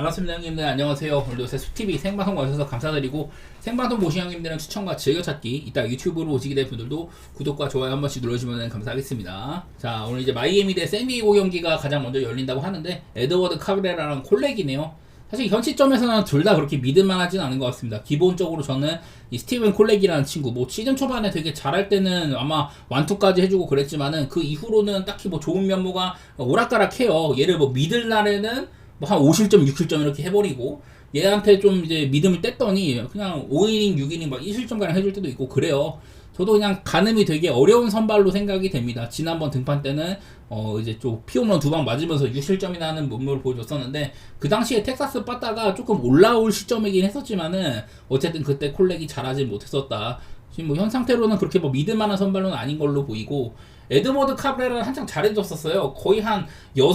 반갑습니다 형님들. 안녕하세요. 오늘도 세수TV 생방송 와주셔서 감사드리고, 생방송 보신 형님들은 추천과 즐겨찾기, 이따 유튜브로 오시게 될 분들도 구독과 좋아요 한 번씩 눌러주시면 감사하겠습니다. 자, 오늘 이제 마이애미 대 샌디에고 경기가 가장 먼저 열린다고 하는데, 에드워드 카브레라랑 콜렉이네요. 사실 현 시점에서는 둘 다 그렇게 믿을만 하진 않은 것 같습니다. 기본적으로 저는 이 스티븐 콜렉이라는 친구, 뭐 시즌 초반에 되게 잘할 때는 아마 완투까지 해주고 그랬지만은 그 이후로는 딱히 뭐 좋은 면모가 오락가락해요. 얘를 뭐 믿을 날에는 뭐 한 5실점, 6실점 이렇게 해버리고, 얘한테 좀 이제 믿음을 뗐더니 그냥 5이닝, 6이닝 막 2실점가량 해줄 때도 있고 그래요. 저도 그냥 가늠이 되게 어려운 선발로 생각이 됩니다. 지난번 등판 때는 이제 좀 피홈런 2방 맞으면서 6실점이나 하는 몸을 보여줬었는데, 그 당시에 텍사스 빠따가 조금 올라올 시점이긴 했었지만은 어쨌든 그때 콜렉이 잘하지 못했었다. 지금 뭐 현 상태로는 그렇게 뭐 믿을만한 선발로는 아닌 걸로 보이고, 에드워드 카브레라는 한창 잘해줬었어요. 거의 한 6,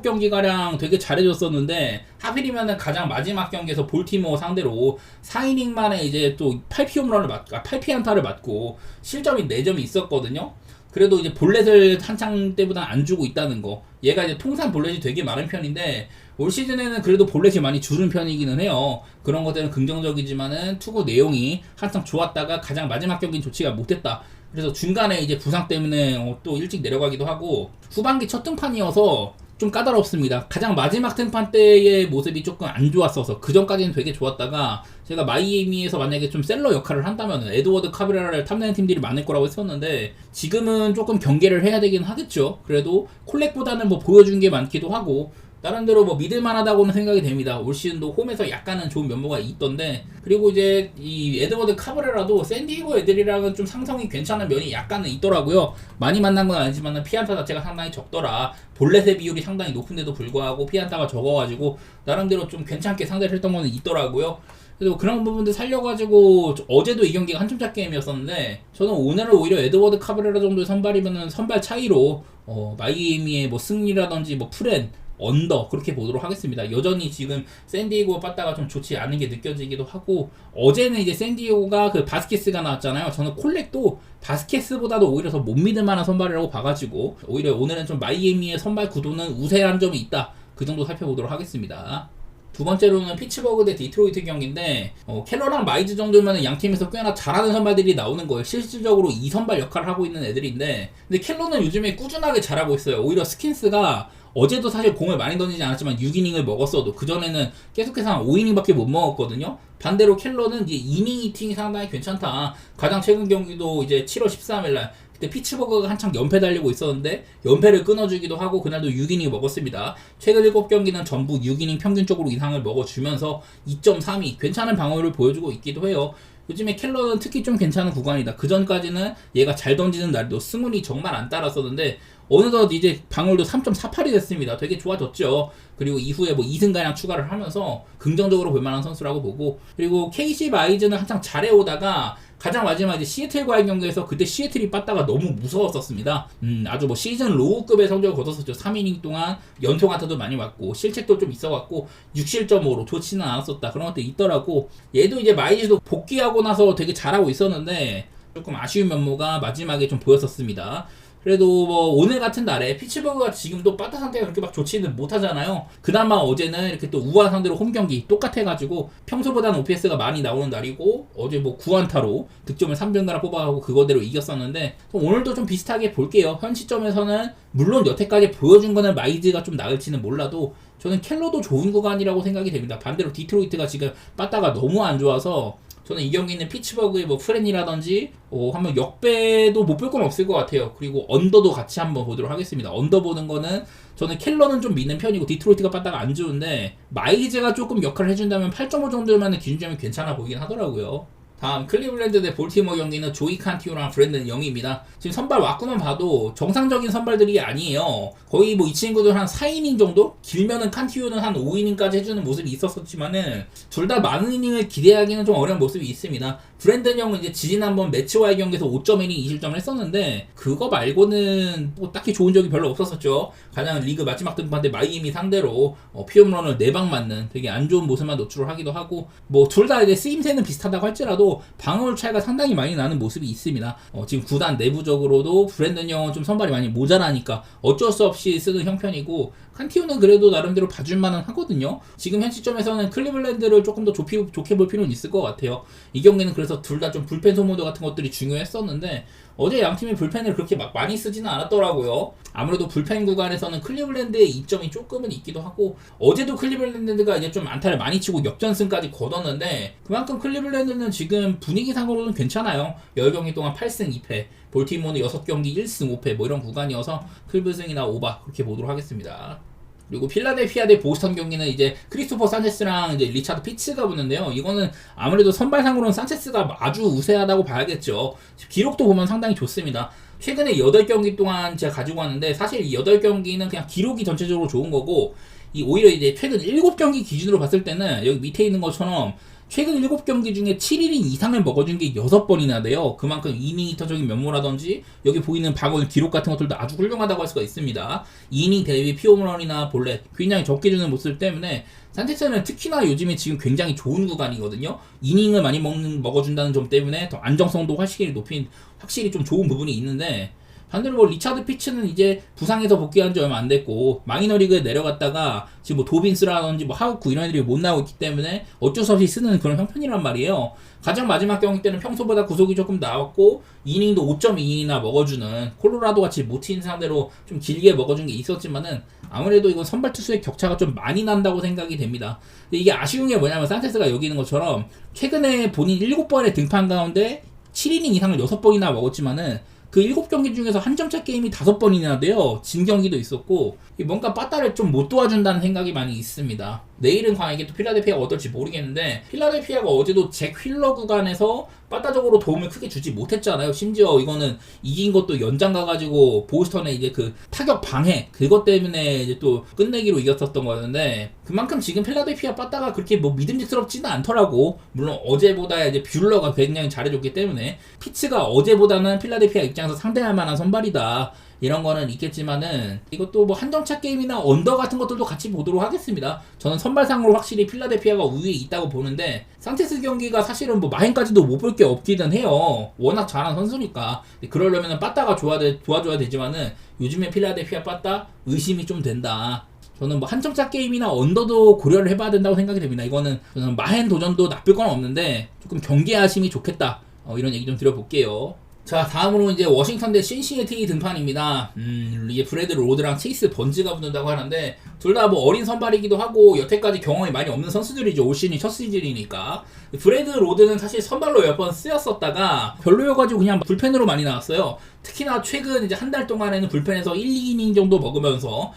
7경기가량 되게 잘해줬었는데, 하필이면은 가장 마지막 경기에서 볼티모어 상대로 4이닝 만에 이제 또 8피홈런을 맞고, 8피안타를 맞고 실점이 4점이 있었거든요. 그래도 이제 볼넷을 한창 때보다 안 주고 있다는 거. 얘가 이제 통산 볼넷이 되게 많은 편인데, 올 시즌에는 그래도 볼넷이 많이 줄은 편이기는 해요. 그런 것들은 긍정적이지만은 투구 내용이 한창 좋았다가 가장 마지막 경기는 좋지가 못했다. 그래서 중간에 이제 부상 때문에 또 일찍 내려가기도 하고, 후반기 첫 등판이어서 좀 까다롭습니다. 가장 마지막 등판 때의 모습이 조금 안 좋았어서, 그 전까지는 되게 좋았다가, 제가 마이애미에서 만약에 좀 셀러 역할을 한다면 에드워드 카브레라를 탐내는 팀들이 많을 거라고 했었는데, 지금은 조금 경계를 해야 되긴 하겠죠. 그래도 콜렉보다는 뭐 보여준 게 많기도 하고, 나름대로 뭐 믿을만하다고는 생각이 됩니다. 올 시즌도 홈에서 약간은 좋은 면모가 있던데, 그리고 이제 이 에드워드 카브레라도 샌디에고 애들이랑은 좀 상성이 괜찮은 면이 약간은 있더라고요. 많이 만난 건 아니지만 피안타 자체가 상당히 적더라. 볼넷의 비율이 상당히 높은데도 불구하고 피안타가 적어가지고 나름대로 좀 괜찮게 상대를 했던 거는 있더라고요. 그래서 그런 부분들 살려가지고, 어제도 이 경기가 한점차 게임이었었는데, 저는 오늘은 오히려 에드워드 카브레라 정도의 선발이면은 선발 차이로 마이애미의 뭐 승리라든지 뭐 프렌 언더 그렇게 보도록 하겠습니다. 여전히 지금 샌디에고 빠따가 좀 좋지 않은 게 느껴지기도 하고, 어제는 이제 샌디에고가 그 바스케스가 나왔잖아요. 저는 콜렉도 바스케스보다도 오히려 더 못 믿을 만한 선발이라고 봐가지고, 오히려 오늘은 좀 마이애미의 선발 구도는 우세한 점이 있다, 그 정도 살펴보도록 하겠습니다. 두 번째로는 피츠버그 대 디트로이트 경기인데, 켈러랑 마이즈 정도면 양 팀에서 꽤나 잘하는 선발들이 나오는 거예요. 실질적으로 2선발 역할을 하고 있는 애들인데, 근데 켈러는 요즘에 꾸준하게 잘하고 있어요. 오히려 스킨스가 어제도 사실 공을 많이 던지지 않았지만 6이닝을 먹었어도 그전에는 계속해서 한 5이닝밖에 못 먹었거든요. 반대로 켈러는 이제 이닝 히팅이 상당히 괜찮다. 가장 최근 경기도 이제 7월 13일날 그때 피츠버그가 한창 연패 달리고 있었는데 연패를 끊어주기도 하고 그날도 6이닝 먹었습니다. 최근 7경기는 전부 6이닝 평균적으로 이상을 먹어주면서 2.32 괜찮은 방어를 보여주고 있기도 해요. 요즘에 켈러는 특히 좀 괜찮은 구간이다. 그 전까지는 얘가 잘 던지는 날도 스문이 정말 안 따랐었는데, 어느덧 이제 방울도 3.48이 됐습니다. 되게 좋아졌죠. 그리고 이후에 뭐 2승가량 추가를 하면서 긍정적으로 볼만한 선수라고 보고, 그리고 KC 마이즈는 한창 잘해오다가 가장 마지막 이제 시애틀과의 경기에서 그때 시애틀이 빠따가 너무 무서웠었습니다. 아주 뭐 시즌 로우급의 성적을 거뒀었죠. 3이닝 동안 연속 안타도 많이 맞고 실책도 좀 있어갖고 6실점으로 좋지는 않았었다. 그런 것도 있더라고. 얘도 이제 마이즈도 복귀하고 나서 되게 잘하고 있었는데 조금 아쉬운 면모가 마지막에 좀 보였었습니다. 그래도 뭐 오늘 같은 날에 피츠버그가 지금도 빠따 상태가 그렇게 막 좋지는 못하잖아요. 그나마 어제는 이렇게 또 우한 상대로 홈경기 똑같아가지고 평소보다는 OPS가 많이 나오는 날이고, 어제 뭐 9안타로 득점을 3점가량 뽑아가고 그거대로 이겼었는데, 오늘도 좀 비슷하게 볼게요. 현 시점에서는 물론 여태까지 보여준 거는 마이즈가 좀 나을지는 몰라도 저는 켈러도 좋은 구간이라고 생각이 됩니다. 반대로 디트로이트가 지금 빠따가 너무 안 좋아서 저는 이 경기는 피츠버그의 뭐 프렌이라든지 한번 역배도 못 볼 건 없을 것 같아요. 그리고 언더도 같이 한번 보도록 하겠습니다. 언더 보는 거는 저는 켈러는 좀 믿는 편이고 디트로이트가 빠따가 안 좋은데, 마이즈가 조금 역할을 해준다면 8.5 정도면 기준점이 괜찮아 보이긴 하더라고요. 다음 클리블랜드 대 볼티모어 경기는 조이 칸티오랑 브랜든 영입니다. 지금 선발 왔구만 봐도 정상적인 선발들이 아니에요. 거의 뭐 이 친구들 한 4이닝 정도? 길면은 칸티오는 한 5이닝까지 해주는 모습이 있었지만은 둘 다 많은 이닝을 기대하기는 좀 어려운 모습이 있습니다. 브랜든 형은 이제 지난번 매치와의 경기에서 5.1이 2실점을 했었는데 그거 말고는 뭐 딱히 좋은 적이 별로 없었었죠. 가장 리그 마지막 등판때 마이애미 상대로 피홈런을 4방 맞는 되게 안 좋은 모습만 노출을 하기도 하고 뭐 둘 다 이제 쓰임새는 비슷하다고 할지라도 방어율 차이가 상당히 많이 나는 모습이 있습니다. 지금 구단 내부적으로도 브랜든 형은 좀 선발이 많이 모자라니까 어쩔 수 없이 쓰는 형편이고 칸티오는 그래도 나름대로 봐줄만은 하거든요. 지금 현 시점에서는 클리블랜드를 조금 더 좋게 볼 필요는 있을 것 같아요. 이 경기는 그래서 둘 다 좀 불펜 소모도 같은 것들이 중요했었는데 어제 양팀이 불펜을 그렇게 막 많이 쓰지는 않았더라고요. 아무래도 불펜 구간에서는 클리블랜드의 이점이 조금은 있기도 하고 어제도 클리블랜드가 이제 좀 안타를 많이 치고 역전승까지 거뒀는데 그만큼 클리블랜드는 지금 분위기상으로는 괜찮아요. 10경기 동안 8승 2패 볼티모어는 6경기 1승 5패 뭐 이런 구간이어서 클브승이나 오바 그렇게 보도록 하겠습니다. 그리고 필라델피아 대 보스턴 경기는 이제 크리스토퍼 산체스랑 이제 리차드 피츠가 붙는데요. 이거는 아무래도 선발상으로는 산체스가 아주 우세하다고 봐야겠죠. 기록도 보면 상당히 좋습니다. 최근에 8경기 동안 제가 가지고 왔는데 사실 이 8경기는 그냥 기록이 전체적으로 좋은 거고 오히려 이제 최근 7경기 기준으로 봤을 때는 여기 밑에 있는 것처럼 최근 7경기 중에 7이닝 이상을 먹어준 게 6번이나 돼요. 그만큼 이닝 히터적인 면모라든지 여기 보이는 방어 기록 같은 것들도 아주 훌륭하다고 할 수가 있습니다. 이닝 대비 피홈런이나 볼넷 굉장히 적게 주는 모습 때문에 산체스는 특히나 요즘에 지금 굉장히 좋은 구간이거든요. 이닝을 많이 먹어준다는 점 때문에 더 안정성도 확실히 좀 좋은 부분이 있는데 반대로 뭐 리차드 피츠는 이제 부상에서 복귀한 지 얼마 안 됐고 마이너리그에 내려갔다가 지금 뭐 도빈스라든지 뭐 하우쿠 이런 애들이 못 나오고 있기 때문에 어쩔 수 없이 쓰는 그런 형편이란 말이에요. 가장 마지막 경기 때는 평소보다 구속이 조금 나왔고 이닝도 5.2인이나 먹어주는 콜로라도 같이 모친 상대로 좀 길게 먹어준 게 있었지만은 아무래도 이건 선발 투수의 격차가 좀 많이 난다고 생각이 됩니다. 근데 이게 아쉬운 게 뭐냐면 산체스가 여기 있는 것처럼 최근에 본인 7번의 등판 가운데 7이닝 이상을 6번이나 먹었지만은 그 7경기 중에서 한 점차 게임이 5번이나 돼요. 진 경기도 있었고 뭔가 빠따를 좀 못 도와준다는 생각이 많이 있습니다. 내일은 과연 이게 또 필라델피아가 어떨지 모르겠는데 필라델피아가 어제도 잭 휠러 구간에서 빠따적으로 도움을 크게 주지 못했잖아요. 심지어 이거는 이긴 것도 연장 가가지고 보스턴의 이제 그 타격 방해 그것 때문에 이제 또 끝내기로 이겼었던 거였는데 그만큼 지금 필라델피아 빠따가 그렇게 뭐 믿음직스럽지는 않더라고. 물론 어제보다 이제 뷰러가 굉장히 잘해줬기 때문에 피츠가 어제보다는 필라델피아 입장에서 상대할 만한 선발이다. 이런 거는 있겠지만은 이것도 뭐 한점차 게임이나 언더 같은 것들도 같이 보도록 하겠습니다. 저는 선발상으로 확실히 필라델피아가 우위에 있다고 보는데 산체스 경기가 사실은 뭐 마행까지도 못 볼 게 없기는 해요. 워낙 잘하는 선수니까. 그러려면 빠따가 도와줘야 되지만은 요즘에 필라델피아 빠따 의심이 좀 된다. 저는 뭐 한점차 게임이나 언더도 고려를 해봐야 된다고 생각이 됩니다. 이거는 저는 마행 도전도 나쁠 건 없는데 조금 경계하심이 좋겠다. 이런 얘기 좀 드려볼게요. 자, 다음으로 이제 워싱턴 대 신시내티 등판입니다. 이게 브래드 로드랑 체이스 번즈가 붙는다고 하는데 둘 다 뭐 어린 선발이기도 하고 여태까지 경험이 많이 없는 선수들이죠. 올 시즌이 첫 시즌이니까. 브래드 로드는 사실 선발로 몇 번 쓰였었다가 별로여가지고 그냥 불펜으로 많이 나왔어요. 특히나 최근 이제 한 달 동안에는 불펜에서 1, 2이닝 정도 먹으면서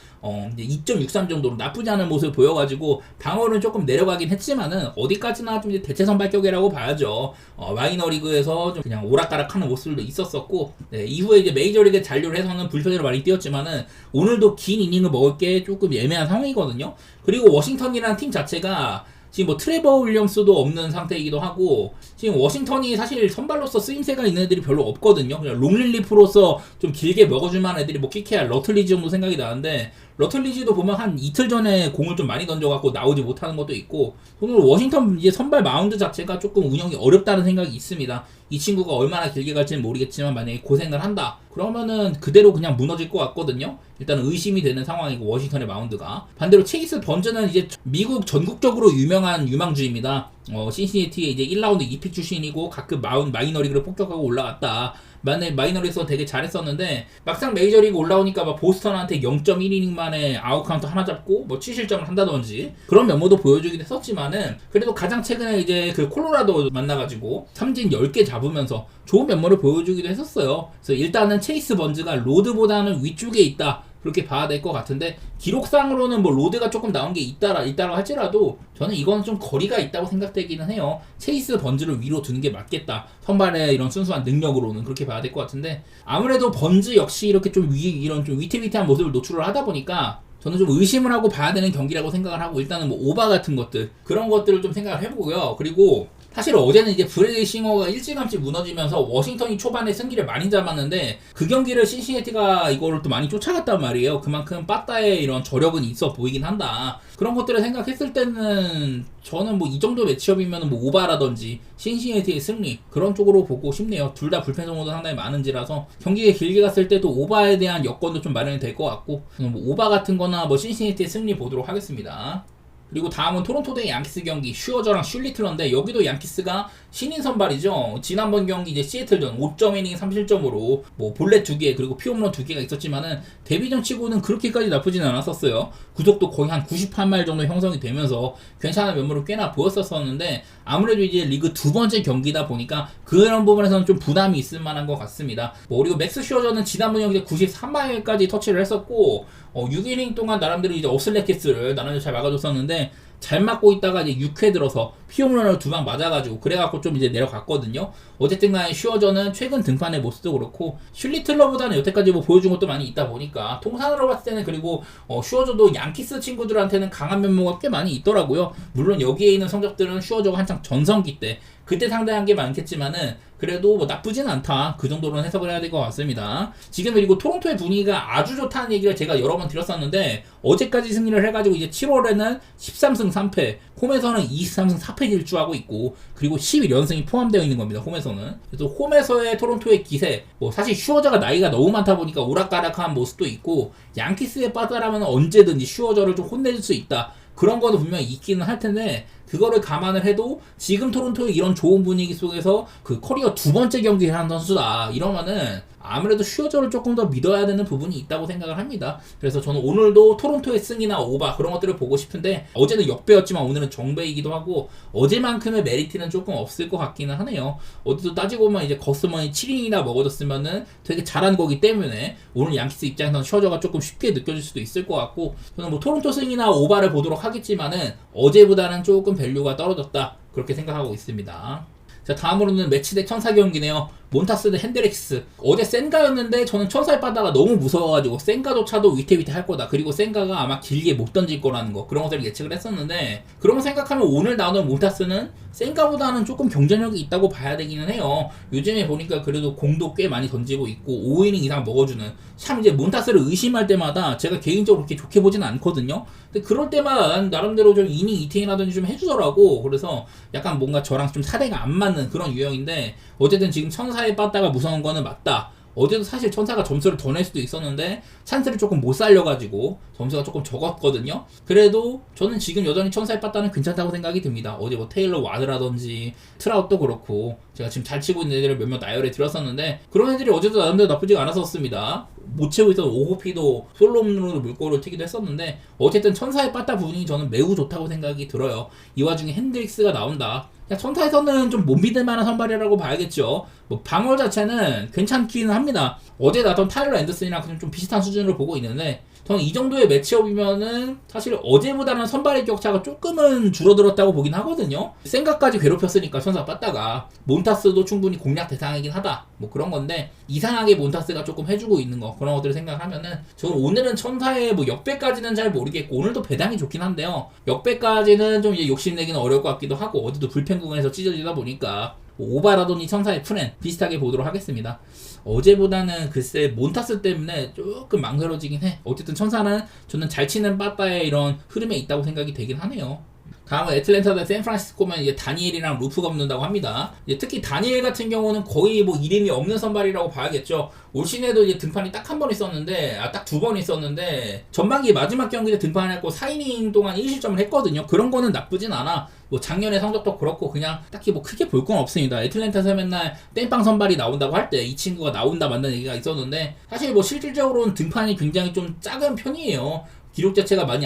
이제 2.63 정도로 나쁘지 않은 모습을 보여가지고 방어는 조금 내려가긴 했지만은 어디까지나 좀 이제 대체 선발격이라고 봐야죠. 마이너리그에서 좀 그냥 오락가락하는 모습들도 있었었고 네, 이후에 이제 메이저리그에 잔류를 해서는 불펜으로 많이 뛰었지만은 오늘도 긴 이닝을 먹을 게 조금 애매한 상황이거든요. 그리고 워싱턴이라는 팀 자체가 지금 뭐 트레버 윌리엄스도 없는 상태이기도 하고 지금 워싱턴이 사실 선발로서 쓰임새가 있는 애들이 별로 없거든요. 그냥 롱릴리프로서 좀 길게 먹어줄 만한 애들이 뭐 키케야 러틀리지 정도 생각이 나는데 러틀리지도 보면 한 이틀 전에 공을 좀 많이 던져갖고 나오지 못하는 것도 있고 오늘 워싱턴 이제 선발 마운드 자체가 조금 운영이 어렵다는 생각이 있습니다. 이 친구가 얼마나 길게 갈지는 모르겠지만 만약에 고생을 한다 그러면은 그대로 그냥 무너질 것 같거든요. 일단 의심이 되는 상황이고 워싱턴의 마운드가 반대로 체이스 번즈는 이제 미국 전국적으로 유명한 유망주입니다. 신시내티에 이제 1라운드 2픽 출신이고 가끔 마이너리그를 폭격하고 올라갔다. 마이너리그에서 되게 잘했었는데 막상 메이저리그 올라오니까 막 보스턴한테 0.1이닝 만에 아웃카운트 하나 잡고 뭐 7실점을 한다든지 그런 면모도 보여주긴 했었지만은 그래도 가장 최근에 이제 그 콜로라도 만나가지고 삼진 10개 잡으면서 좋은 면모를 보여주기도 했었어요. 그래서 일단은 체이스 번즈가 로드보다는 위쪽에 있다. 그렇게 봐야 될 것 같은데 기록상으로는 뭐 로드가 조금 나온 게 있다라고 할지라도 저는 이건 좀 거리가 있다고 생각되기는 해요. 체이스 번즈를 위로 두는 게 맞겠다. 선발의 이런 순수한 능력으로는 그렇게 봐야 될 것 같은데 아무래도 번즈 역시 이렇게 좀 이런 좀 위태위태한 모습을 노출을 하다 보니까 저는 좀 의심을 하고 봐야 되는 경기라고 생각을 하고 일단은 뭐 오바 같은 것들 그런 것들을 좀 생각을 해보고요. 그리고 사실 어제는 이제 브래디 싱어가 일찌감치 무너지면서 워싱턴이 초반에 승기를 많이 잡았는데 그 경기를 신시내티가 이거를 또 많이 쫓아갔단 말이에요. 그만큼 빠따의 이런 저력은 있어 보이긴 한다. 그런 것들을 생각했을 때는 저는 뭐 이 정도 매치업이면 뭐 오바라든지 신시내티의 승리 그런 쪽으로 보고 싶네요. 둘 다 불펜 소모도 상당히 많은지라서 경기가 길게 갔을 때도 오바에 대한 여건도 좀 마련이 될 것 같고 뭐 오바 같은 거나 뭐 신시내티의 승리 보도록 하겠습니다. 그리고 다음은 토론토 대 양키스 경기 슈어저랑 슐리틀러인데 여기도 양키스가 신인 선발이죠. 지난번 경기 이제 시애틀전 5점 이닝 3실점으로 뭐 볼넷 2개 그리고 피홈런 2개가 있었지만은 데뷔전 치고는 그렇게까지 나쁘진 않았었어요. 구속도 거의 한 98마일 정도 형성이 되면서 괜찮은 면모를 꽤나 보였었는데 아무래도 이제 리그 두 번째 경기다 보니까 그런 부분에서는 좀 부담이 있을 만한 것 같습니다. 뭐 그리고 맥스 슈어저는 지난번 경기 93마일까지 터치를 했었고 6이닝 동안 나름대로 이제 업슬레키스를 나름대로 잘 막아줬었는데 잘 맞고 있다가 이제 6회 들어서 피홈런을 2방 맞아가지고 그래갖고 좀 이제 내려갔거든요. 어쨌든 간에 슈어저는 최근 등판의 모습도 그렇고 슐리틀러보다는 여태까지 뭐 보여준 것도 많이 있다 보니까 통산으로 봤을 때는 그리고 슈어저도 양키스 친구들한테는 강한 면모가 꽤 많이 있더라고요. 물론 여기에 있는 성적들은 슈어저가 한창 전성기 때 그때 상대한 게 많겠지만은 그래도 뭐 나쁘진 않다. 그 정도로는 해석을 해야 될 것 같습니다. 지금 그리고 토론토의 분위기가 아주 좋다는 얘기를 제가 여러 번 드렸었는데 어제까지 승리를 해가지고 이제 7월에는 13승 3패 홈에서는 23승 4패 질주하고 있고 그리고 11연승이 포함되어 있는 겁니다. 홈에서는. 그래서 홈에서의 토론토의 기세 뭐 사실 슈어저가 나이가 너무 많다 보니까 오락가락한 모습도 있고 양키스에 빠져라면 언제든지 슈어저를 좀 혼내줄 수 있다. 그런 거도 분명히 있기는 할 텐데 그거를 감안을 해도 지금 토론토의 이런 좋은 분위기 속에서 그 커리어 두 번째 경기를 한 선수다 이러면은 아무래도 슈어저를 조금 더 믿어야 되는 부분이 있다고 생각을 합니다. 그래서 저는 오늘도 토론토의 승이나 오바 그런 것들을 보고 싶은데 어제는 역배였지만 오늘은 정배이기도 하고 어제만큼의 메리트는 조금 없을 것 같기는 하네요. 어디도 따지고 보면 이제 거스먼이 7인이나 먹어줬으면은 되게 잘한 거기 때문에 오늘 양키스 입장에서는 슈어저가 조금 쉽게 느껴질 수도 있을 것 같고 저는 뭐 토론토 승이나 오바를 보도록 하겠지만은 어제보다는 조금 밸류가 떨어졌다 그렇게 생각하고 있습니다. 자 다음으로는 매치대 천사 경기네요. 몬타스 대 핸드릭스. 어제 센가였는데 저는 천사의 바다가 너무 무서워가지고 센가조차도 위태위태 할 거다. 그리고 센가가 아마 길게 못 던질 거라는 거 그런 것들을 예측을 했었는데 그런 거 생각하면 오늘 나오는 몬타스는 센가보다는 조금 경쟁력이 있다고 봐야 되기는 해요. 요즘에 보니까 그래도 공도 꽤 많이 던지고 있고 5이닝 이상 먹어주는 참 이제 몬타스를 의심할 때마다 제가 개인적으로 그렇게 좋게 보진 않거든요. 근데 그럴 때마다 난 나름대로 좀 이닝 이팅이라든지 좀 해주더라고. 그래서 약간 뭔가 저랑 좀 사대가 안 맞는 그런 유형인데 어쨌든 지금 천사에 빠따가 무서운 거는 맞다. 어제도 사실 천사가 점수를 더 낼 수도 있었는데 찬스를 조금 못 살려가지고 점수가 조금 적었거든요. 그래도 저는 지금 여전히 천사에 빠따는 괜찮다고 생각이 듭니다. 어제 뭐 테일러 와드라든지 트라웃도 그렇고 제가 지금 잘 치고 있는 애들을 몇몇 나열해 드렸었는데 그런 애들이 어제도 나름대로 나쁘지가 않았었습니다. 못 채우고 있던 오호피도 솔로홈으로 물꼬를 튀기도 했었는데 어쨌든 천사의 빠따 부분이 저는 매우 좋다고 생각이 들어요. 이 와중에 핸드릭스가 나온다. 천타에서는 좀 못 믿을 만한 선발이라고 봐야겠죠. 뭐 방어 자체는 괜찮기는 합니다. 어제 나왔던 타일러 앤더슨이랑 좀 비슷한 수준으로 보고 있는데 저는 이 정도의 매치업이면은 사실 어제보다는 선발의 격차가 조금은 줄어들었다고 보긴 하거든요. 생각까지 괴롭혔으니까 천사 빠따가 몬타스도 충분히 공략 대상이긴 하다. 뭐 그런 건데 이상하게 몬타스가 조금 해주고 있는 거 그런 것들을 생각하면은 저는 오늘은 천사의 뭐 역배까지는 잘 모르겠고 오늘도 배당이 좋긴 한데요. 역배까지는 좀 이제 욕심내기는 어려울 것 같기도 하고 어제도 불펜 구간에서 찢어지다 보니까 오바라더니 천사의 프렌 비슷하게 보도록 하겠습니다. 어제보다는 글쎄 몬타스 때문에 조금 망설여지긴 해. 어쨌든 천사는 저는 잘 치는 빠따의 이런 흐름에 있다고 생각이 되긴 하네요. 다음은 애틀랜타 대 샌프란시스코면 이제 다니엘이랑 루프가 붙는다고 합니다. 이제 특히 다니엘 같은 경우는 거의 뭐 이름이 없는 선발이라고 봐야겠죠. 올 시즌에도 이제 등판이 딱 한 번 있었는데, 딱 두 번 있었는데, 전반기 마지막 경기에 등판했고 4이닝 동안 1실점을 했거든요. 그런 거는 나쁘진 않아. 뭐 작년의 성적도 그렇고 그냥 딱히 뭐 크게 볼 건 없습니다. 애틀랜타에서 맨날 땡빵 선발이 나온다고 할 때 이 친구가 나온다 만다는 얘기가 있었는데 사실 뭐 실질적으로는 등판이 굉장히 좀 작은 편이에요. 기록 자체가 많지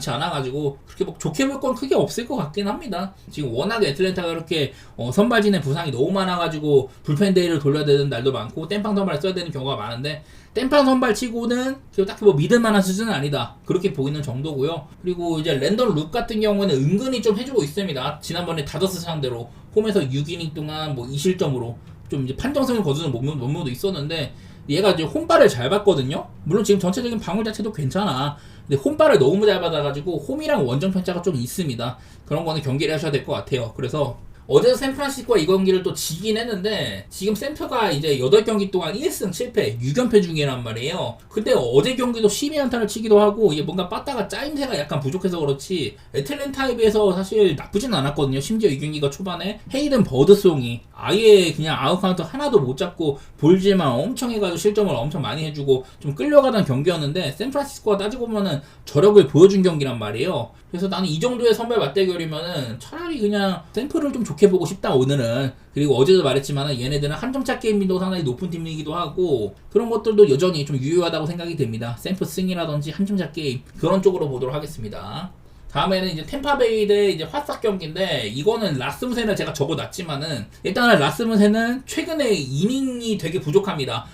않아가지고 그렇게 뭐 좋게 볼 건 크게 없을 것 같긴 합니다. 지금 워낙에 애틀랜타가 그렇게 선발진의 부상이 너무 많아가지고 불펜 데이를 돌려야 되는 날도 많고 땜빵 선발을 써야 되는 경우가 많은데 땜빵 선발 치고는 딱히 뭐 믿을 만한 수준은 아니다. 그렇게 보이는 정도고요. 그리고 이제 랜던 룩 같은 경우는 은근히 좀 해주고 있습니다. 지난번에 다저스 상대로 홈에서 6이닝 동안 뭐 2실점으로 좀 이제 판정승을 거두는 면모도 있었는데 얘가 이제 홈발을 잘 받거든요. 물론 지금 전체적인 방울 자체도 괜찮아. 근데 홈발을 너무 잘 받아가지고 홈이랑 원정 편차가 좀 있습니다. 그런 거는 경계를 하셔야 될 것 같아요. 그래서 어제 샌프란시스코가 이 경기를 또 지긴 했는데 지금 샌프가 이제 8경기 동안 1승 7패 6연패 중이란 말이에요. 근데 어제 경기도 12안타를 치기도 하고 이게 뭔가 빠따가 짜임새가 약간 부족해서 그렇지 애틀랜타에 비해서 사실 나쁘진 않았거든요. 심지어 이 경기가 초반에 헤이든 버드송이 아예 그냥 아웃카운트 하나도 못 잡고 볼질만 엄청 해가지고 실점을 엄청 많이 해주고 좀 끌려가던 경기였는데 샌프란시스코가 따지고 보면은 저력을 보여준 경기란 말이에요. 그래서 나는 이 정도의 선발 맞대결이면은 차라리 그냥 샌프를 좀 좋게 보고 싶다 오늘은. 그리고 어제도 말했지만은 얘네들은 한점차 게임 빈도가 상당히 높은 팀이기도 하고 그런 것들도 여전히 좀 유효하다고 생각이 됩니다. 샌프 승이라든지 한점차 게임 그런 쪽으로 보도록 하겠습니다. 다음에는 이제 템파베이 대 이제 화싹 경기인데 이거는 라스무센을 제가 적어놨지만은 일단은 라스무센은 최근에 이닝이 되게 부족합니다.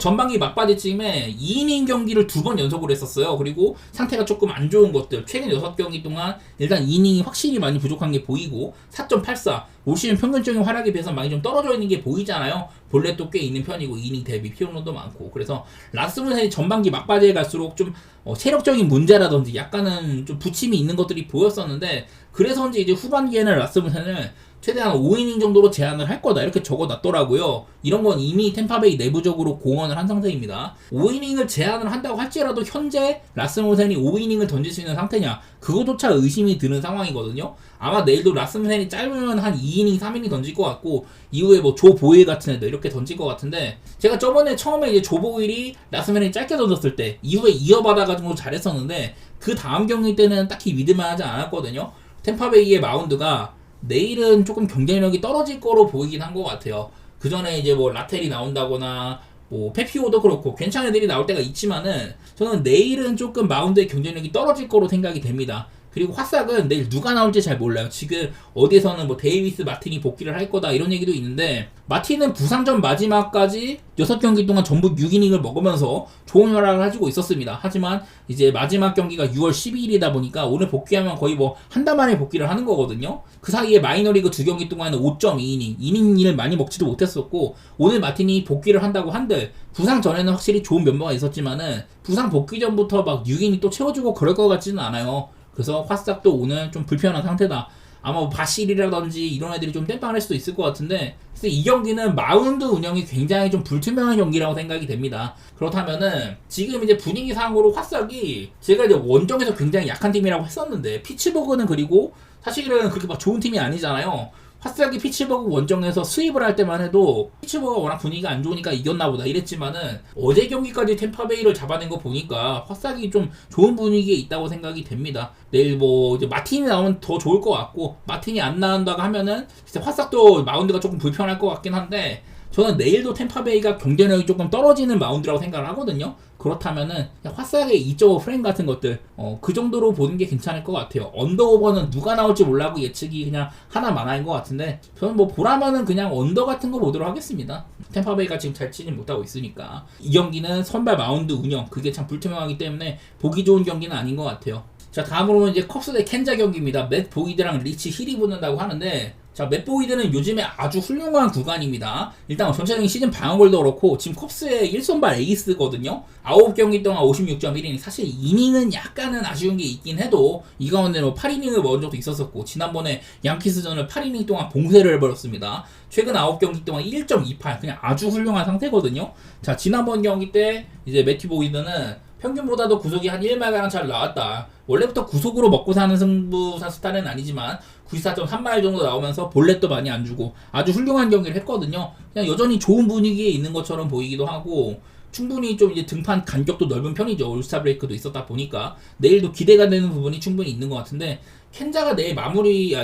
전반기 막바지쯤에 2이닝 경기를 2번 연속으로 했었어요. 그리고 상태가 조금 안 좋은 것들 최근 6경기 동안 일단 이닝이 확실히 많이 부족한 게 보이고 4.84 올 시즌 평균적인 활약에 비해서 많이 좀 떨어져 있는 게 보이잖아요. 볼넷도 꽤 있는 편이고 이닝 대비 피홈런도 많고 그래서 라스무센이 전반기 막바지에 갈수록 좀 체력적인 문제라든지 약간은 좀 부침이 있는 것들이 보였었는데 그래서인지 이제 후반기에는 라스무센을 최대한 5이닝 정도로 제한을 할 거다 이렇게 적어놨더라고요. 이런 건 이미 템파베이 내부적으로 공언을 한 상태입니다. 5이닝을 제한을 한다고 할지라도 현재 라스무센이 5이닝을 던질 수 있는 상태냐 그거조차 의심이 드는 상황이거든요. 아마 내일도 라스무센이 짧으면 한 2이닝 3이닝 던질 것 같고 이후에 뭐 조 보일 같은 애들 이렇게 던질 것 같은데 제가 저번에 처음에 이제 조 보일이 라스무센이 짧게 던졌을 때 이후에 이어받아가지고 잘했었는데 그 다음 경기 때는 딱히 믿을만하지 않았거든요. 템파베이의 마운드가 내일은 조금 경쟁력이 떨어질 거로 보이긴 한 것 같아요. 그 전에 이제 뭐 라텔이 나온다거나 뭐 페피오도 그렇고 괜찮은 애들이 나올 때가 있지만은 저는 내일은 조금 마운드의 경쟁력이 떨어질 거로 생각이 됩니다. 그리고 화싹은 내일 누가 나올지 잘 몰라요. 지금 어디에서는 뭐 데이비스 마틴이 복귀를 할 거다 이런 얘기도 있는데 마틴은 부상전 마지막까지 6경기 동안 전부 6이닝을 먹으면서 좋은 활약을 가지고 있었습니다. 하지만 이제 마지막 경기가 6월 12일이다 보니까 오늘 복귀하면 거의 뭐 한 달 만에 복귀를 하는 거거든요. 그 사이에 마이너리그 2경기 동안은 5.2이닝 이닝을 많이 먹지도 못했었고 오늘 마틴이 복귀를 한다고 한들 부상 전에는 확실히 좋은 면모가 있었지만은 부상 복귀 전부터 막 6이닝 또 채워주고 그럴 것 같지는 않아요. 그래서 화싹도 오늘 좀 불편한 상태다. 아마 뭐 바실이라든지 이런 애들이 좀 땜빵을 할 수도 있을 것 같은데 그래서 이 경기는 마운드 운영이 굉장히 좀 불투명한 경기라고 생각이 됩니다. 그렇다면은 지금 이제 분위기상으로 화싹이 제가 이제 원정에서 굉장히 약한 팀이라고 했었는데 피츠버그는 그리고 사실은 그렇게 막 좋은 팀이 아니잖아요. 화싹이 피츠버그 원정에서 수입을 할 때만 해도 피츠버그가 워낙 분위기가 안 좋으니까 이겼나 보다 이랬지만은 어제 경기까지 템파베이를 잡아낸 거 보니까 화싹이 좀 좋은 분위기에 있다고 생각이 됩니다. 내일 뭐 이제 마틴이 나오면 더 좋을 것 같고 마틴이 안 나온다고 하면은 진짜 화싹도 마운드가 조금 불편할 것 같긴 한데 저는 내일도 템파베이가 경쟁력이 조금 떨어지는 마운드라고 생각을 하거든요. 그렇다면은 화싹의 2.5 프레임 같은 것들 그 정도로 보는 게 괜찮을 것 같아요. 언더오버는 누가 나올지 몰라고 예측이 그냥 하나 만화인 것 같은데 저는 뭐 보라면은 그냥 언더 같은 거 보도록 하겠습니다. 템파베이가 지금 잘 치지 못하고 있으니까 이 경기는 선발 마운드 운영 그게 참 불투명하기 때문에 보기 좋은 경기는 아닌 것 같아요. 자 다음으로는 이제 컵스 대 켄자 경기입니다. 맷 보이드랑 리치 힐이 붙는다고 하는데 자, 맷 보이드는 요즘에 아주 훌륭한 구간입니다. 일단 전체적인 시즌 방어골도 그렇고 지금 컵스의 1선발 에이스거든요. 9경기 동안 56.1이닝 사실 이닝은 약간은 아쉬운 게 있긴 해도 이 가운데 뭐 8이닝을 먹은 적도 있었었고 지난번에 양키스전을 8이닝 동안 봉쇄를 해버렸습니다. 최근 9경기 동안 1.28 그냥 아주 훌륭한 상태거든요. 자 지난번 경기 때 이제 매튜 보이드는 평균보다도 구속이 한 1마일가량 잘 나왔다. 원래부터 구속으로 먹고 사는 승부사 스타일은 아니지만 94.3마일 정도 나오면서 볼넷도 많이 안 주고 아주 훌륭한 경기를 했거든요. 그냥 여전히 좋은 분위기에 있는 것처럼 보이기도 하고 충분히 좀 이제 등판 간격도 넓은 편이죠. 올스타 브레이크도 있었다 보니까 내일도 기대가 되는 부분이 충분히 있는 것 같은데 켄자가 내일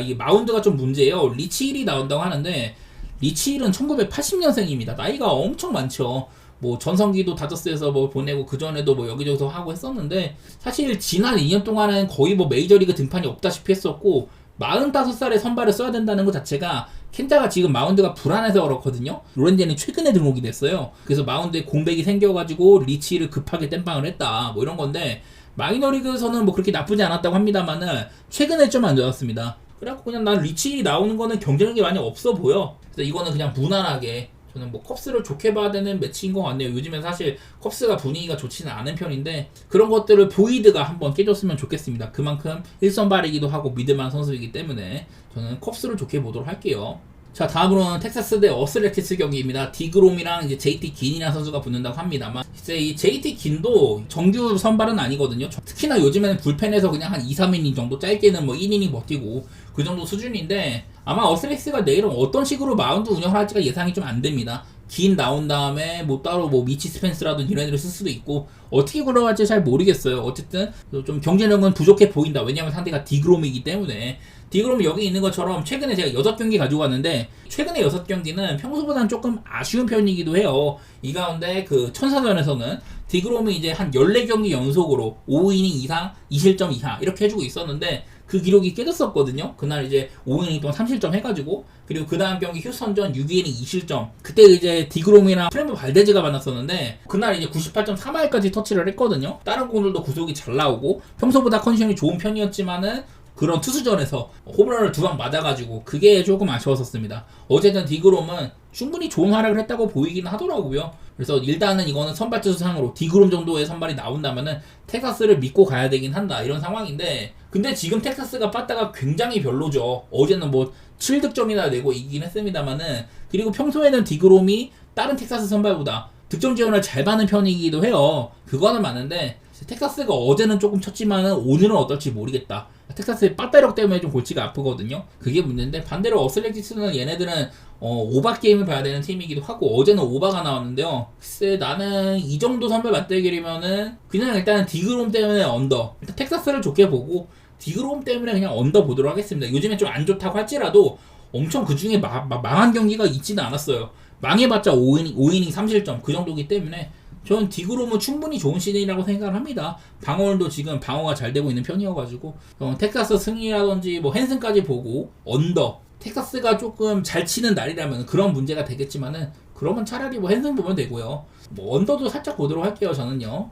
이게 마운드가 좀 문제예요. 리치 1이 나온다고 하는데 리치 1은 1980년생입니다. 나이가 엄청 많죠. 뭐 전성기도 다저스에서 뭐 보내고 그 전에도 뭐 여기저기서 하고 했었는데 사실 지난 2년 동안은 거의 뭐 메이저리그 등판이 없다시피 했었고 45살에 선발을 써야 된다는 것 자체가 켄자가 지금 마운드가 불안해서 그렇거든요. 로렌젠이 최근에 등록이 됐어요. 그래서 마운드에 공백이 생겨가지고 리치를 급하게 땜빵을 했다 뭐 이런 건데 마이너리그에서는 뭐 그렇게 나쁘지 않았다고 합니다만은 최근에 좀 안 좋았습니다. 그래갖고 그냥 난 리치 나오는 거는 경쟁력이 많이 없어 보여. 그래서 이거는 그냥 무난하게 저는 뭐 컵스를 좋게 봐야 되는 매치인 것 같네요. 요즘엔 사실 컵스가 분위기가 좋지는 않은 편인데 그런 것들을 보이드가 한번 깨줬으면 좋겠습니다. 그만큼 일선발이기도 하고 믿을만한 선수이기 때문에 저는 컵스를 좋게 보도록 할게요. 자, 다음으로는 텍사스 대 어슬레티스 경기입니다. 디그롬이랑 이제 JT 긴이라는 선수가 붙는다고 합니다만 이제 이 JT 긴도 정규 선발은 아니거든요. 특히나 요즘에는 불펜에서 그냥 한 2, 3이닝 정도 짧게는 뭐 1이닝 버티고 그 정도 수준인데 아마 어슬레티스가 내일은 어떤 식으로 마운드 운영을 할지가 예상이 좀 안 됩니다. 긴 나온 다음에 뭐 따로 뭐 미치 스펜스라든지 이런 애를 쓸 수도 있고 어떻게 굴러갈지 잘 모르겠어요. 어쨌든 좀 경쟁력은 부족해 보인다. 왜냐하면 상대가 디그롬이기 때문에. 디그롬이 여기 있는 것처럼 최근에 제가 6경기 가지고 왔는데 최근에 6경기는 평소보다는 조금 아쉬운 편이기도 해요. 이 가운데 그 천사전에서는 디그롬이 이제 한 14경기 연속으로 5이닝 이상 2실점 이하 이렇게 해주고 있었는데 그 기록이 깨졌었거든요. 그날 이제 5이닝 동안 3실점 해가지고 그리고 그 다음 경기 휴스턴전 6이닝 2실점 그때 이제 디그롬이랑 프레모 발데즈가 만났었는데 그날 이제 98.3마일까지 터치를 했거든요. 다른 공들도 구속이 잘 나오고 평소보다 컨디션이 좋은 편이었지만은 그런 투수전에서 홈런을 2방 맞아가지고 그게 조금 아쉬웠었습니다. 어쨌든 디그롬은 충분히 좋은 활약을 했다고 보이긴 하더라고요. 그래서 일단은 이거는 선발 투수상으로 디그롬 정도의 선발이 나온다면은 텍사스를 믿고 가야 되긴 한다 이런 상황인데 근데 지금 텍사스가 빠따가 굉장히 별로죠. 어제는 뭐 7득점이나 내고 이기긴 했습니다만은 그리고 평소에는 디그롬이 다른 텍사스 선발보다 득점 지원을 잘 받는 편이기도 해요. 그거는 맞는데 텍사스가 어제는 조금 쳤지만은 오늘은 어떨지 모르겠다. 텍사스의 빠따력 때문에 좀 골치가 아프거든요. 그게 문제인데 반대로 어슬레티스는 얘네들은 오바 게임을 봐야 되는 팀이기도 하고 어제는 오바가 나왔는데요. 글쎄 나는 이 정도 선발 맞대결이면은 그냥 일단 디그롬 때문에 언더 일단 텍사스를 좋게 보고 디그롬 때문에 그냥 언더 보도록 하겠습니다. 요즘에 좀 안 좋다고 할지라도 엄청 그 중에 망한 경기가 있지는 않았어요. 망해봤자 5이닝 3실점 그 정도기 때문에 저는 디그롬은 충분히 좋은 시즌이라고 생각을 합니다. 방어도 지금 방어가 잘 되고 있는 편이어가지고 텍사스 승리라든지 뭐 헨슨까지 보고 언더 텍사스가 조금 잘 치는 날이라면 그런 문제가 되겠지만은 그러면 차라리 뭐 헨슨 보면 되고요. 뭐 언더도 살짝 보도록 할게요. 저는요.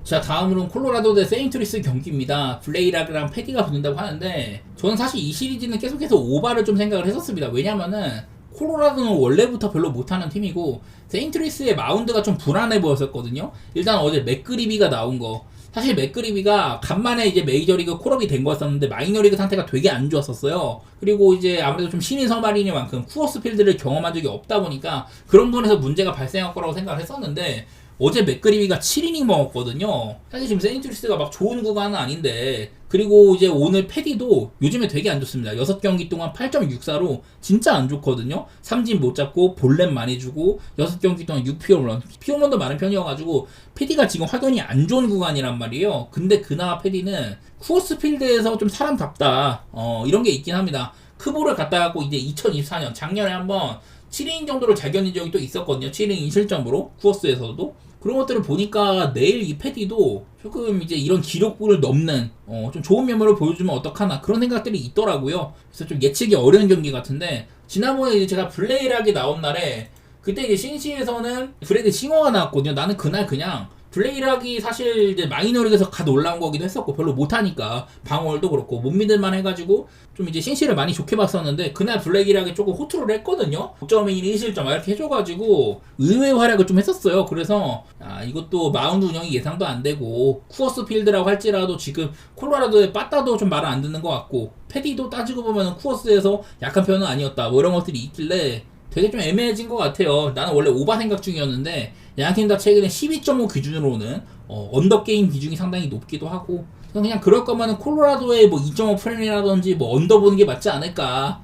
자, 다음으로는 콜로라도 대 세인트루이스 경기입니다. 블레이락이랑 패디가 붙는다고 하는데 저는 사실 이 시리즈는 계속해서 오바를 좀 생각을 했었습니다. 왜냐면은 콜로라도는 원래부터 별로 못하는 팀이고 세인트루이스의 마운드가 좀 불안해 보였었거든요. 일단 어제 맥그리비가 나온 거 사실 맥그리비가 간만에 이제 메이저리그 콜업이 된 거였었는데 마이너리그 상태가 되게 안 좋았었어요. 그리고 이제 아무래도 좀 신인 선발이니만큼 쿠어스 필드를 경험한 적이 없다 보니까 그런 부분에서 문제가 발생할 거라고 생각을 했었는데 어제 맥그리비가 7이닝 먹었거든요. 사실 지금 세인트루이스가 막 좋은 구간은 아닌데 그리고 이제 오늘 패디도 요즘에 되게 안 좋습니다. 6경기 동안 8.64로 진짜 안 좋거든요. 삼진 못 잡고 볼넷 많이 주고 6경기 동안 6피홈런 피홈런도 많은 편이어가지고 패디가 지금 확연히 안 좋은 구간이란 말이에요. 근데 그나마 패디는 쿠어스 필드에서 좀 사람답다 이런 게 있긴 합니다. 크볼을 갖다 갖고 이제 2024년 작년에 한번 7이닝 정도로 잘 견딘 적이 또 있었거든요. 7이닝 1실점으로 쿠어스에서도 그런 것들을 보니까 내일 이 패디도 조금 이제 이런 기록부를 넘는 좀 좋은 면모를 보여주면 어떡하나 그런 생각들이 있더라고요. 그래서 좀 예측이 어려운 경기 같은데 지난번에 이제 제가 블레이락이 나온 날에 그때 이제 신시에서는 브래드 싱어가 나왔거든요. 나는 그날 그냥 블레이락이 사실 이제 마이너리그에서 갓 올라온 거기도 했었고 별로 못하니까 방어율도 그렇고 못 믿을만 해가지고 좀 이제 신시를 많이 좋게 봤었는데 그날 블레이락이 조금 호투를 했거든요. 5.2 1실점 이렇게 해줘가지고 의외의 활약을 좀 했었어요. 그래서 이것도 마운드 운영이 예상도 안 되고 쿠어스 필드라고 할지라도 지금 콜로라도의 빠따도 좀 말을 안 듣는 것 같고 패디도 따지고 보면 쿠어스에서 약한 편은 아니었다 뭐 이런 것들이 있길래 되게 좀 애매해진 것 같아요. 나는 원래 오바 생각 중이었는데 양팀 다 최근에 12.5 기준으로는 언더게임 비중이 상당히 높기도 하고 그냥 그럴 거면은 콜로라도의 뭐 2.5 프레미라든지 뭐 언더 보는 게 맞지 않을까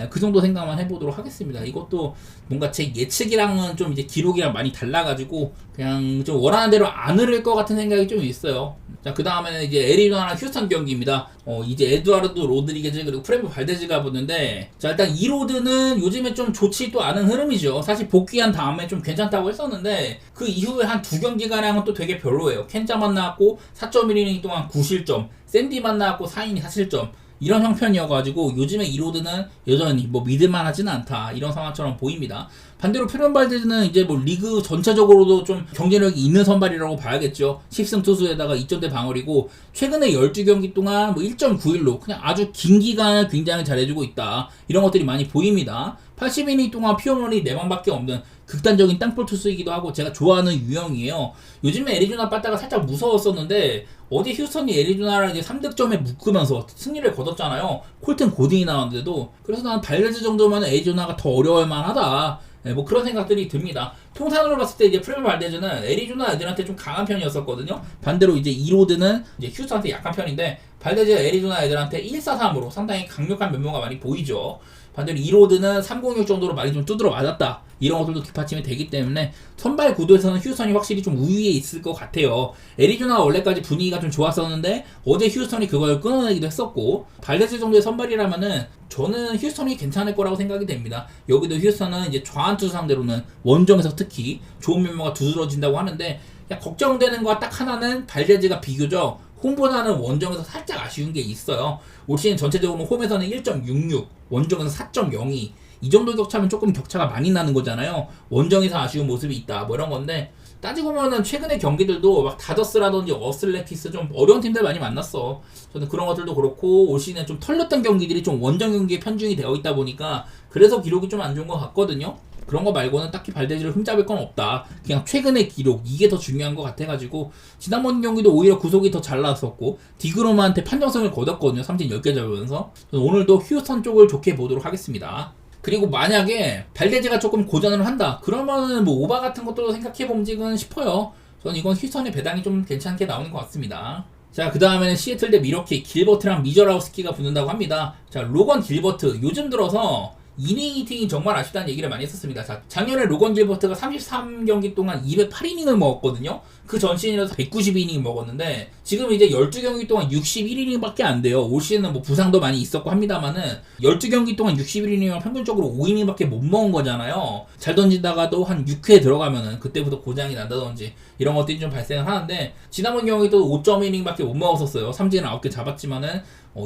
그 정도 생각만 해보도록 하겠습니다. 이것도 뭔가 제 예측이랑은 좀 이제 기록이랑 많이 달라가지고 그냥 좀 원하는 대로 안 흐를 것 같은 생각이 좀 있어요. 자, 그 다음에는 이제 애리조나랑 휴스턴 경기입니다. 이제 에두아르드 로드리게즈 그리고 프레모 발데즈가 붙는데 자, 일단 이 로드는 요즘에 좀 좋지도 않은 흐름이죠. 사실 복귀한 다음에 좀 괜찮다고 했었는데 그 이후에 한 2경기가량은 또 되게 별로예요. 켄자만 나왔고 4.1이닝 동안 9실점 샌디만 나왔고 4이닝 4실점 이런 형편이어가지고 요즘에 이로드는 여전히 뭐 믿을만 하지는 않다 이런 상황처럼 보입니다. 반대로 프레모 발데즈는 이제 뭐 리그 전체적으로도 좀 경쟁력이 있는 선발이라고 봐야겠죠. 10승 투수에다가 2점대 방어리고 최근에 12경기 동안 뭐 1.91로 그냥 아주 긴 기간을 굉장히 잘해주고 있다 이런 것들이 많이 보입니다. 80이닝 동안 피홈런이 4방밖에 없는 극단적인 땅볼 투수이기도 하고 제가 좋아하는 유형이에요. 요즘에 애리조나 빠따가 살짝 무서웠었는데 어제 휴스턴이 애리조나를 이제 3득점에 묶으면서 승리를 거뒀잖아요. 콜튼 고딩이 나왔는데도. 그래서 난 발레즈 정도면 애리조나가 더 어려울 만하다. 네, 뭐 그런 생각들이 듭니다. 통산으로 봤을 때 이제 프레모 발데즈는 애리조나 애들한테 좀 강한 편이었었거든요. 반대로 이제 이로드는 이제 휴스턴한테 약한 편인데 발데즈 애리조나 애들한테 1-4-3으로 상당히 강력한 면모가 많이 보이죠. 반대로 이로드는 306 정도로 많이 좀 두드러 맞았다. 이런 것들도 뒷받침이 되기 때문에 선발 구도에서는 휴스턴이 확실히 좀 우위에 있을 것 같아요. 애리조나가 원래까지 분위기가 좀 좋았었는데 어제 휴스턴이 그걸 끊어내기도 했었고 발데즈 정도의 선발이라면은 저는 휴스턴이 괜찮을 거라고 생각이 됩니다. 여기도 휴스턴은 이제 좌완투수 상대로는 원정에서 특히 좋은 면모가 두드러진다고 하는데 걱정되는 거 딱 하나는 발데즈가 비교적 홈보다는 원정에서 살짝 아쉬운 게 있어요. 올 시즌 전체적으로 홈에서는 1.66, 원정에서 4.02 이 정도 격차면 조금 격차가 많이 나는 거잖아요. 원정에서 아쉬운 모습이 있다 뭐 이런 건데 따지고 보면은 최근의 경기들도 막 다저스라든지 어슬레티스 좀 어려운 팀들 많이 만났어. 저는 그런 것들도 그렇고 올 시즌에 좀 털렸던 경기들이 좀 원정 경기에 편중이 되어 있다 보니까 그래서 기록이 좀 안 좋은 것 같거든요. 그런 거 말고는 딱히 발데즈를 흠잡을 건 없다. 그냥 최근의 기록 이게 더 중요한 것 같아가지고 지난번 경기도 오히려 구속이 더 잘 나왔었고 디그로마한테 판정승을 거뒀거든요. 삼진 10개 잡으면서 오늘도 휴스턴 쪽을 좋게 보도록 하겠습니다. 그리고 만약에 발데즈가 조금 고전을 한다 그러면은 뭐 오바 같은 것도 생각해봄직은 싶어요. 저는 이건 휴스턴의 배당이 좀 괜찮게 나오는 것 같습니다. 자, 그 다음에는 시애틀 대 미러키 길버트랑 미저라우스키가 붙는다고 합니다. 자, 로건 길버트 요즘 들어서 이닝 히팅이 정말 아쉽다는 얘기를 많이 했었습니다. 자, 작년에 로건 길버트가 33경기 동안 208이닝을 먹었거든요. 그 전 시즌이라서 192이닝 먹었는데 지금 이제 12경기 동안 61이닝밖에 안 돼요. 올 시즌은 뭐 부상도 많이 있었고 합니다만은 12경기 동안 61이닝이면 평균적으로 5이닝밖에 못 먹은 거잖아요. 잘 던지다가도 한 6회 들어가면은 그때부터 고장이 난다든지 이런 것들이 좀 발생을 하는데 지난번 경기도 5.1이닝밖에 못 먹었었어요. 삼진을 9개 잡았지만은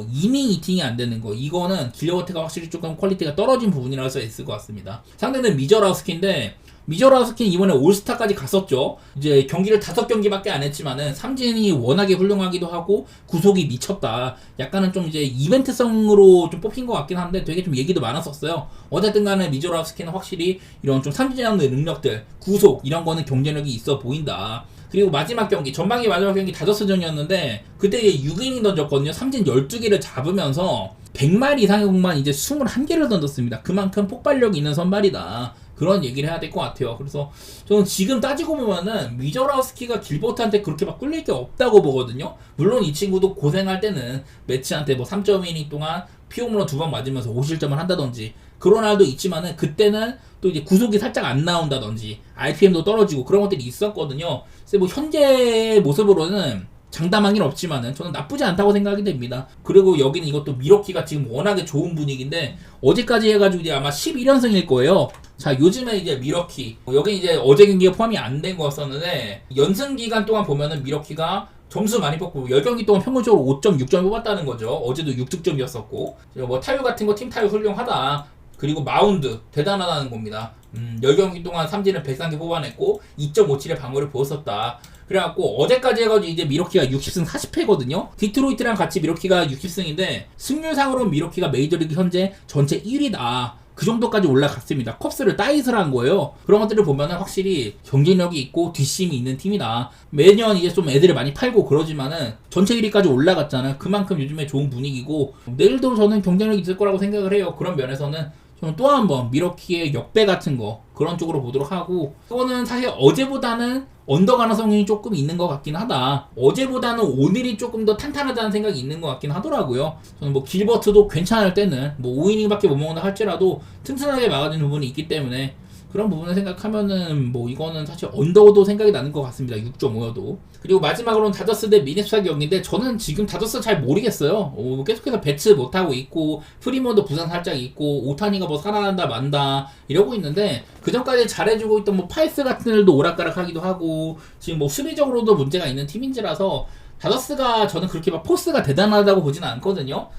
이닝 이팅이 안 되는 거 이거는 길버트가 확실히 조금 퀄리티가 떨어진 부분이라고 할 수 있을 것 같습니다. 상대는 미저라우스키인데 미저라우스키는 이번에 올스타까지 갔었죠. 이제 경기를 5경기밖에 안 했지만은 삼진이 워낙에 훌륭하기도 하고 구속이 미쳤다. 약간은 좀 이제 이벤트성으로 좀 뽑힌 것 같긴 한데 되게 좀 얘기도 많았었어요. 어쨌든 간에 미저라우스키는 확실히 이런 좀 삼진 잡는 능력들, 구속 이런 거는 경쟁력이 있어 보인다. 그리고 마지막 경기, 전반기 마지막 경기 다저스전이었는데 그때 이제 6이닝 던졌거든요. 삼진 12개를 잡으면서 100말 이상의 공만 이제 21개를 던졌습니다. 그만큼 폭발력이 있는 선발이다. 그런 얘기를 해야 될 것 같아요. 그래서 저는 지금 따지고 보면은 미저라우스키가 길버트한테 그렇게 막 꿀릴 게 없다고 보거든요. 물론 이 친구도 고생할 때는 매치한테 뭐 3.2이닝 동안 피홈런 2방 맞으면서 5실점을 한다든지 그런 날도 있지만은 그때는 또 이제 구속이 살짝 안 나온다든지 RPM도 떨어지고 그런 것들이 있었거든요. 그래서 뭐 현재 모습으로는 장담하기는 없지만은 저는 나쁘지 않다고 생각이 됩니다. 그리고 여기는 이것도 미러키가 지금 워낙에 좋은 분위기인데 어제까지 해가지고 이제 아마 11연승일 거예요. 자, 요즘에 이제 미러키 여기 이제 어제 경기가 포함이 안 된 거였었는데 연승 기간 동안 보면은 미러키가 점수 많이 뽑고 10경기 동안 평균적으로 5.6점 뽑았다는 거죠. 어제도 6득점이었었고 뭐 타율 같은 거 팀 타율 훌륭하다. 그리고 마운드 대단하다는 겁니다. 10경기 동안 삼진을 103개 뽑아냈고 2.57의 방어를 보였었다. 그래갖고 어제까지 해가지고 이제 미러키가 60승 40패거든요. 디트로이트랑 같이 미러키가 60승인데 승률상으로는 미러키가 메이저리그 현재 전체 1위다. 그 정도까지 올라갔습니다. 컵스를 따이스를 한 거예요. 그런 것들을 보면은 확실히 경쟁력이 있고 뒷심이 있는 팀이다. 매년 이제 좀 애들을 많이 팔고 그러지만은 전체 1위까지 올라갔잖아요. 그만큼 요즘에 좋은 분위기고 내일도 저는 경쟁력이 있을 거라고 생각을 해요. 그런 면에서는 저는 또 한 번 미러키의 역배 같은 거 그런 쪽으로 보도록 하고 이거는 사실 어제보다는 언더 가능성이 조금 있는 것 같긴 하다. 어제보다는 오늘이 조금 더 탄탄하다는 생각이 있는 것 같긴 하더라고요. 저는 뭐 길버트도 괜찮을 때는 뭐 5이닝밖에 못 먹는다 할지라도 튼튼하게 막아주는 부분이 있기 때문에 그런 부분을 생각하면은 뭐 이거는 사실 언더도 생각이 나는 것 같습니다. 6.5여도. 그리고 마지막으로는 다저스 대 미네소타 경기인데 저는 지금 다저스 잘 모르겠어요. 계속해서 배치 못하고 있고 프리먼도 부상 살짝 있고 오타니가 뭐 살아난다 만다 이러고 있는데 그전까지 잘해주고 있던 뭐 파이스 같은 애들도 오락가락하기도 하고 지금 뭐 수비적으로도 문제가 있는 팀인지라서 다저스가 저는 그렇게 막 포스가 대단하다고 보지는 않거든요.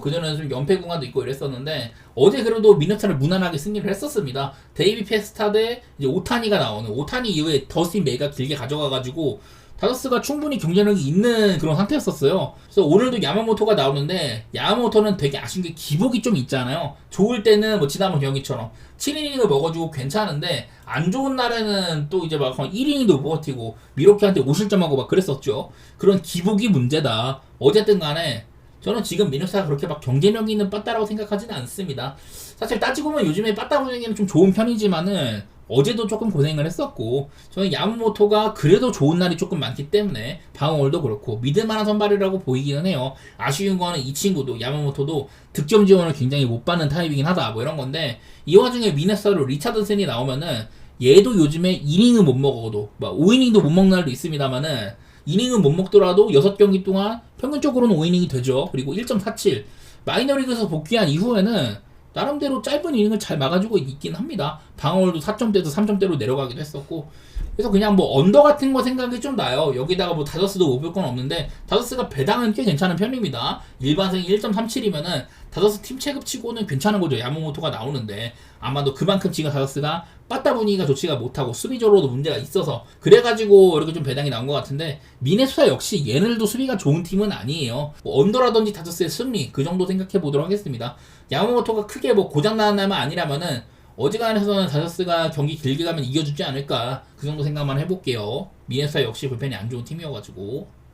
그전에는 좀 연패 구간도 있고 이랬었는데 어제 그래도 미네소타를 무난하게 승리를 했었습니다. 데이비 페스타 대 이제 오타니가 나오는 오타니 이후에 더스틴 메이가 길게 가져가가지고 다저스가 충분히 경쟁력이 있는 그런 상태였었어요. 그래서 오늘도 야마모토가 나오는데 야마모토는 되게 아쉬운 게 기복이 좀 있잖아요. 좋을 때는 뭐 지난번 경기처럼 7이닝을 먹어주고 괜찮은데 안 좋은 날에는 또 이제 막 1이닝도 못 버티고 미로키한테 5실점하고 막 그랬었죠. 그런 기복이 문제다. 어쨌든 간에 저는 지금 미네소타가 그렇게 막 경쟁력 있는 빠따라고 생각하지는 않습니다. 사실 따지고 보면 요즘에 빠따 분위기는 좀 좋은 편이지만은 어제도 조금 고생을 했었고 저는 야마모토가 그래도 좋은 날이 조금 많기 때문에 방어월도 그렇고 믿을만한 선발이라고 보이기는 해요. 아쉬운 거는 이 친구도 야마모토도 득점 지원을 굉장히 못 받는 타입이긴 하다 뭐 이런 건데 이 와중에 미네소타로 리차드슨이 나오면은 얘도 요즘에 2이닝은 못 먹어도 5이닝도 못 먹는 날도 있습니다만은 이닝은 못 먹더라도 6경기 동안 평균적으로는 5이닝이 되죠. 그리고 1.47 마이너리그에서 복귀한 이후에는 나름대로 짧은 이닝을 잘 막아주고 있긴 합니다. 방어율도 4점대에서 3점대로 내려가기도 했었고 그래서 그냥 뭐 언더 같은 거 생각이 좀 나요. 여기다가 뭐 다저스도 못 볼 건 없는데 다저스가 배당은 꽤 괜찮은 편입니다. 일반생이 1.37이면은 다저스 팀 체급치고는 괜찮은 거죠. 야마모토가 나오는데 아마도 그만큼 지금 다저스가 빠따 분위기가 좋지가 못하고 수비적으로도 문제가 있어서 그래가지고 이렇게 좀 배당이 나온 것 같은데 미네소타 역시 얘네들도 수비가 좋은 팀은 아니에요. 뭐 언더라든지 다저스의 승리 그 정도 생각해 보도록 하겠습니다. 야마모토가 크게 뭐 고장나는 날만 아니라면은 어지간해서는 다저스가 경기 길게 가면 이겨주지 않을까 그 정도 생각만 해볼게요. 미네소타 역시 불펜이 안 좋은 팀이어가지고